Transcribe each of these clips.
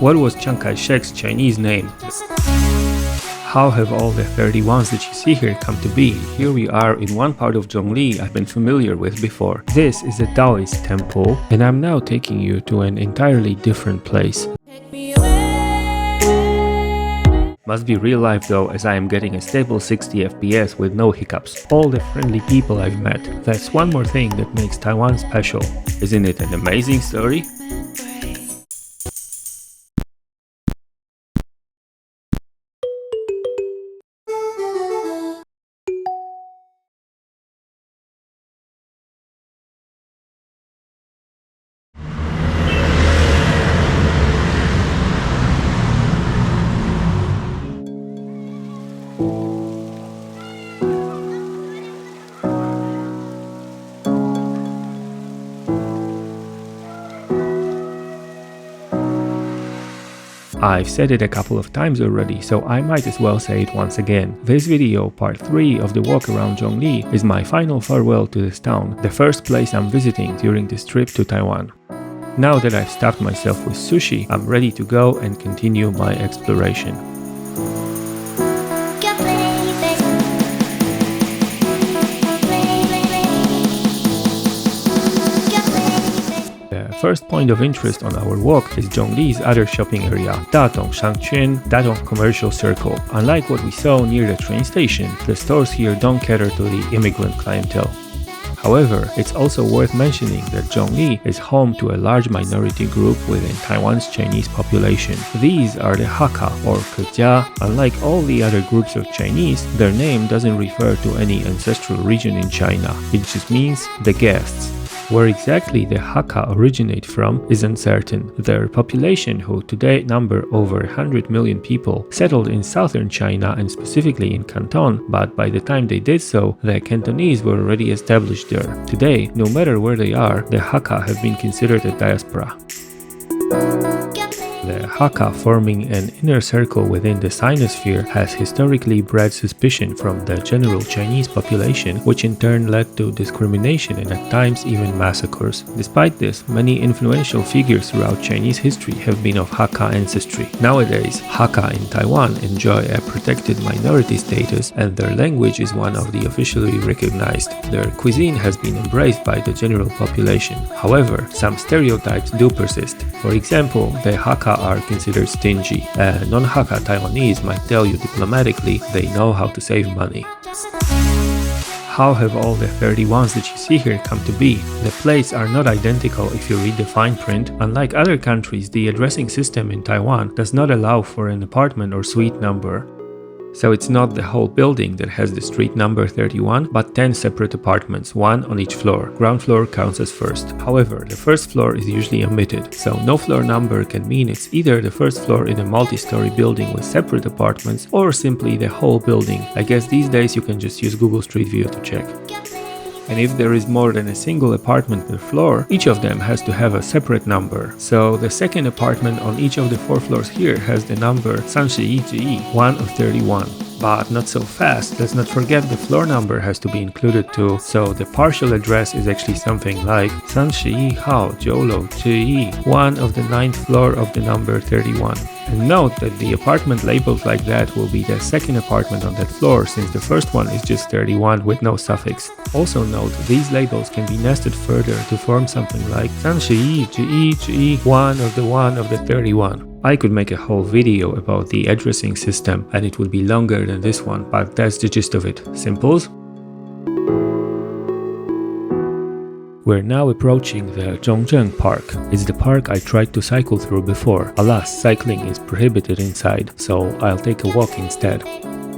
What was Chiang Kai-shek's Chinese name? How have all the 31s that you see here come to be? Here we are in one part of Zhongli I've been familiar with before. This is a Taoist temple, and I'm now taking you to an entirely different place. Must be real life though, as I am getting a stable 60 FPS with no hiccups. All the friendly people I've met. That's one more thing that makes Taiwan special. Isn't it an amazing story? I've said it a couple of times already, so I might as well say it once again. This video, part 3 of the walk around Zhongli, is my final farewell to this town, the first place I'm visiting during this trip to Taiwan. Now that I've stuffed myself with sushi, I'm ready to go and continue my exploration. The first point of interest on our walk is Zhongli's other shopping area, Datong Shangquan, Datong Commercial Circle. Unlike what we saw near the train station, the stores here don't cater to the immigrant clientele. However, it's also worth mentioning that Zhongli is home to a large minority group within Taiwan's Chinese population. These are the Hakka or Kejia. Unlike all the other groups of Chinese, their name doesn't refer to any ancestral region in China. It just means the guests. Where exactly the Hakka originate from is uncertain. Their population, who today number over 100 million people, settled in southern China and specifically in Canton, but by the time they did so, the Cantonese were already established there. Today, no matter where they are, the Hakka have been considered a diaspora. The Hakka forming an inner circle within the Sinosphere has historically bred suspicion from the general Chinese population, which in turn led to discrimination and at times even massacres. Despite this, many influential figures throughout Chinese history have been of Hakka ancestry. Nowadays, Hakka in Taiwan enjoy a protected minority status and their language is one of the officially recognized. Their cuisine has been embraced by the general population. However, some stereotypes do persist. For example, the Hakka are considered stingy. A non-Hakka Taiwanese might tell you diplomatically they know how to save money. How have all the 31s that you see here come to be? The plates are not identical if you read the fine print. Unlike other countries, the addressing system in Taiwan does not allow for an apartment or suite number. So it's not the whole building that has the street number 31, but 10 separate apartments, one on each floor. Ground floor counts as first. However, the first floor is usually omitted, so no floor number can mean it's either the first floor in a multi-story building with separate apartments or simply the whole building. I guess these days you can just use Google Street View to check. And if there is more than a single apartment per floor, each of them has to have a separate number. So the second apartment on each of the 4 floors here has the number 31, 1 of 31. But not so fast, let's not forget the floor number has to be included too, so the partial address is actually something like 31号9楼之一, 1 of the 9th floor of the number 31. And note that the apartment labeled like that will be the second apartment on that floor, since the first one is just 31 with no suffix. Also note, these labels can be nested further to form something like 31之一之一, 1 of the 31. I could make a whole video about the addressing system and it would be longer than this one, but that's the gist of it. Simples? We're now approaching the Zhongzheng Park. It's the park I tried to cycle through before. Alas, cycling is prohibited inside, so I'll take a walk instead.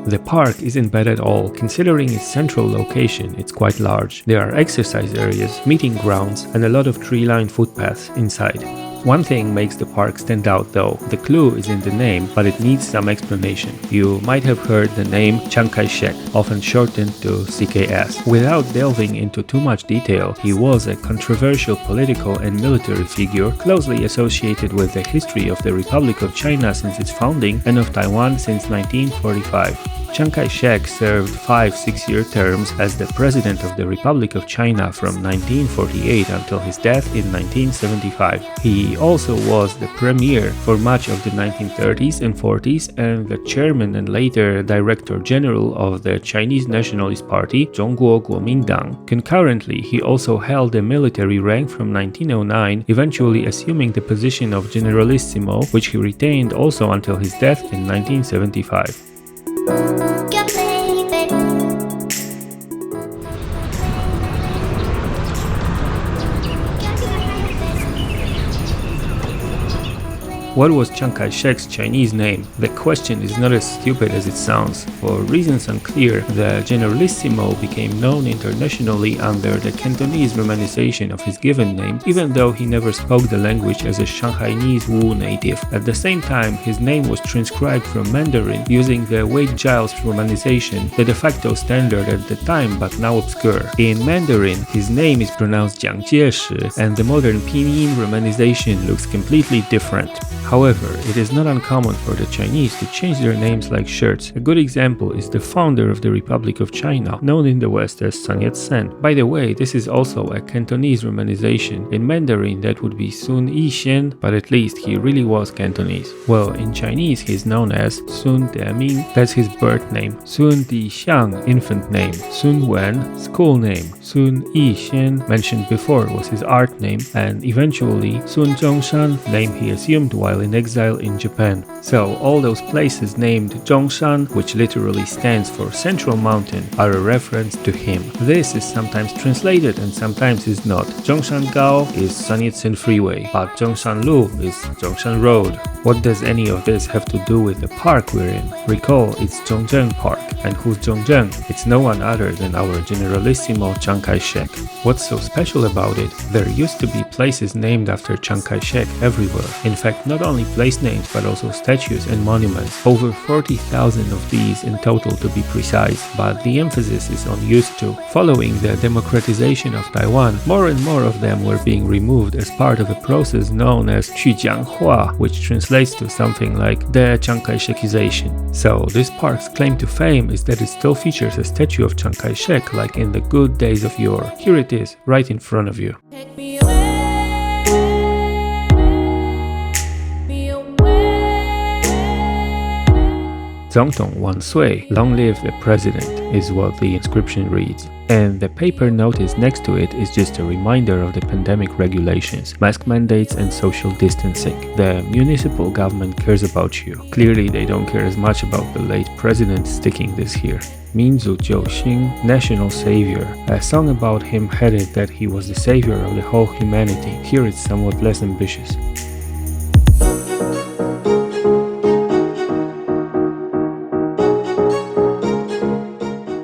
The park isn't bad at all. Considering its central location, it's quite large. There are exercise areas, meeting grounds, and a lot of tree-lined footpaths inside. One thing makes the park stand out though. The clue is in the name, but it needs some explanation. You might have heard the name Chiang Kai-shek, often shortened to CKS. Without delving into too much detail, he was a controversial political and military figure closely associated with the history of the Republic of China since its founding and of Taiwan since 1945. Chiang Kai-shek served 5 6-year terms as the President of the Republic of China from 1948 until his death in 1975. He also was the premier for much of the 1930s and 40s and the chairman and later Director General of the Chinese Nationalist Party, Zhongguo Guomindang. Concurrently, he also held a military rank from 1909, eventually assuming the position of Generalissimo, which he retained also until his death in 1975. What was Chiang Kai-shek's Chinese name? The question is not as stupid as it sounds. For reasons unclear, the Generalissimo became known internationally under the Cantonese romanization of his given name, even though he never spoke the language as a Shanghainese Wu native. At the same time, his name was transcribed from Mandarin using the Wade-Giles romanization, the de facto standard at the time but now obscure. In Mandarin, his name is pronounced Jiang Jieshi, and the modern pinyin romanization looks completely different. However, it is not uncommon for the Chinese to change their names like shirts. A good example is the founder of the Republic of China, known in the West as Sun Yat-sen. By the way, this is also a Cantonese romanization. In Mandarin, that would be Sun Yixin, but at least he really was Cantonese. Well, in Chinese, he is known as Sun Deming, that's his birth name. Sun Dixiang, infant name. Sun Wen, school name. Sun Yixin, mentioned before, was his art name, and eventually Sun Zhongshan, name he assumed while in exile in Japan. So all those places named Zhongshan, which literally stands for Central Mountain, are a reference to him. This is sometimes translated and sometimes is not. Zhongshan Gao is Sun Yat-sen Freeway, but Zhongshan Lu is Zhongshan Road. What does any of this have to do with the park we're in? Recall, it's Zhongzheng Park. And who's Zhongzheng? It's no one other than our Generalissimo Chiang Kai-shek. What's so special about it? There used to be places named after Chiang Kai-shek everywhere. In fact, not only place names but also statues and monuments. Over 40,000 of these in total to be precise, but the emphasis is on used to. Following the democratization of Taiwan, more and more of them were being removed as part of a process known as Qujianghua, which translates to something like the Chiang Kai-shekization. So this park's claim to fame is that it still features a statue of Chiang Kai-shek like in the good days of yore. Here it is, right in front of you. Zongtong Wansui, long live the president, is what the inscription reads. And the paper notice next to it is just a reminder of the pandemic regulations, mask mandates and social distancing. The municipal government cares about you. Clearly they don't care as much about the late president sticking this here. Minzu Jiuxing, National Savior. A song about him had it that he was the savior of the whole humanity. Here it's somewhat less ambitious.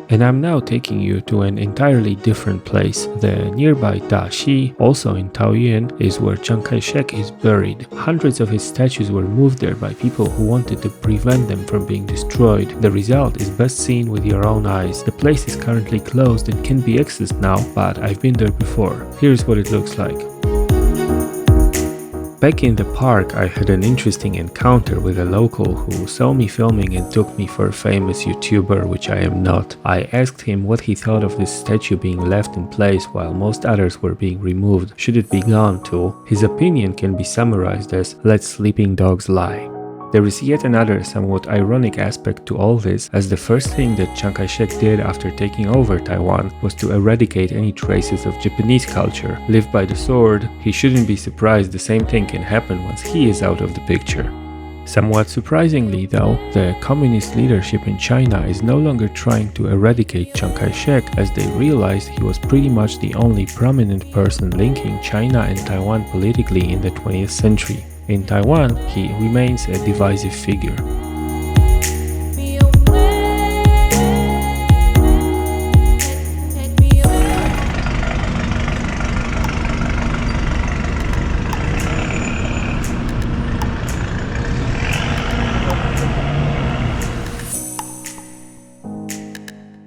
And I'm now taking you to an entirely different place. The nearby Daxi, also in Taoyuan, is where Chiang Kai-shek is buried. Hundreds of his statues were moved there by people who wanted to prevent them from being destroyed. The result is best seen with your own eyes. The place is currently closed and can be accessed now, but I've been there before. Here's what it looks like. Back in the park, I had an interesting encounter with a local who saw me filming and took me for a famous YouTuber, which I am not. I asked him what he thought of this statue being left in place while most others were being removed. Should it be gone too? His opinion can be summarized as, let sleeping dogs lie. There is yet another somewhat ironic aspect to all this, as the first thing that Chiang Kai-shek did after taking over Taiwan was to eradicate any traces of Japanese culture. Live by the sword, he shouldn't be surprised the same thing can happen once he is out of the picture. Somewhat surprisingly though, the communist leadership in China is no longer trying to eradicate Chiang Kai-shek, as they realized he was pretty much the only prominent person linking China and Taiwan politically in the 20th century. In Taiwan, he remains a divisive figure.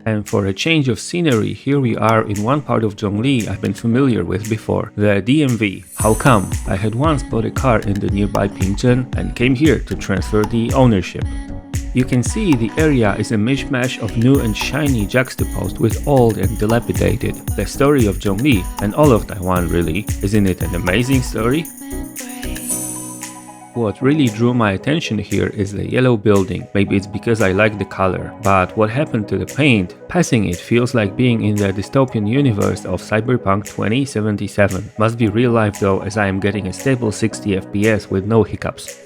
And for a change of scenery, here we are in one part of Zhongli I've been familiar with before, the DMV. How come? I had once bought a car in the nearby Pingzhen and came here to transfer the ownership. You can see the area is a mishmash of new and shiny juxtaposed with old and dilapidated. The story of Zhongli, and all of Taiwan really, isn't it an amazing story? What really drew my attention here is the yellow building. Maybe it's because I like the color. But what happened to the paint? Passing it feels like being in the dystopian universe of Cyberpunk 2077. Must be real life though, as I am getting a stable 60 FPS with no hiccups.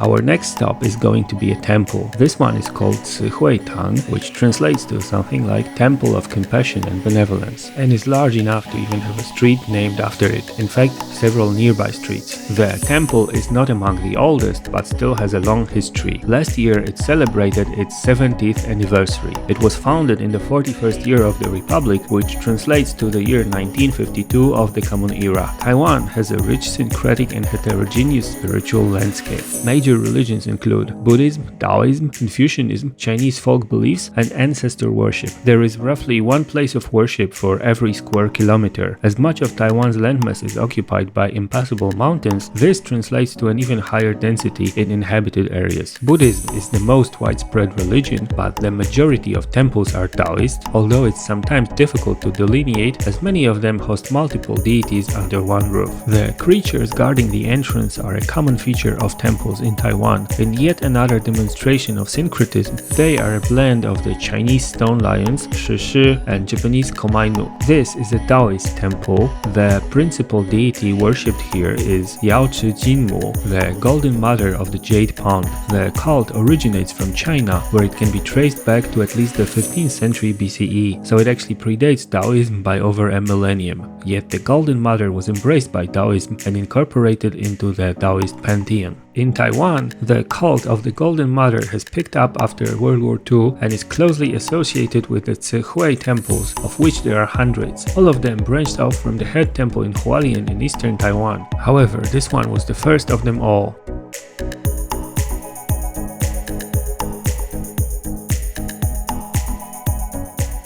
Our next stop is going to be a temple. This one is called Cihui Tang, which translates to something like Temple of Compassion and Benevolence, and is large enough to even have a street named after it. In fact, several nearby streets. The temple is not among the oldest, but still has a long history. Last year it celebrated its 70th anniversary. It was founded in the 41st year of the Republic, which translates to the year 1952 of the Common Era. Taiwan has a rich syncretic and heterogeneous spiritual landscape. Major religions include Buddhism, Taoism, Confucianism, Chinese folk beliefs, and ancestor worship. There is roughly one place of worship for every square kilometer. As much of Taiwan's landmass is occupied by impassable mountains, this translates to an even higher density in inhabited areas. Buddhism is the most widespread religion, but the majority of temples are Taoist, although it's sometimes difficult to delineate as many of them host multiple deities under one roof. The creatures guarding the entrance are a common feature of temples in Taiwan. In yet another demonstration of syncretism, they are a blend of the Chinese stone lions, Shishi, and Japanese Komainu. This is a Taoist temple. The principal deity worshipped here is Yaochi Jinmu, the golden mother of the Jade Pond. The cult originates from China, where it can be traced back to at least the 15th century BCE, so it actually predates Taoism by over a millennium. Yet the golden mother was embraced by Taoism and incorporated into the Taoist pantheon. In Taiwan, the cult of the Golden Mother has picked up after World War II and is closely associated with the Cihui temples, of which there are hundreds. All of them branched off from the head temple in Hualien in eastern Taiwan. However, this one was the first of them all.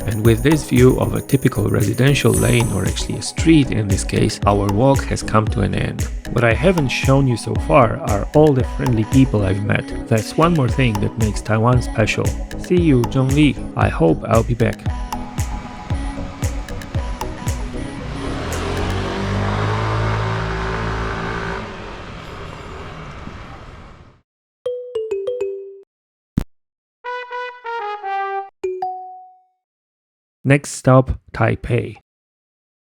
And with this view of a typical residential lane, or actually a street in this case, our walk has come to an end. What I haven't shown you so far are all the friendly people I've met. That's one more thing that makes Taiwan special. See you, Zhongli. I hope I'll be back. Next stop, Taipei.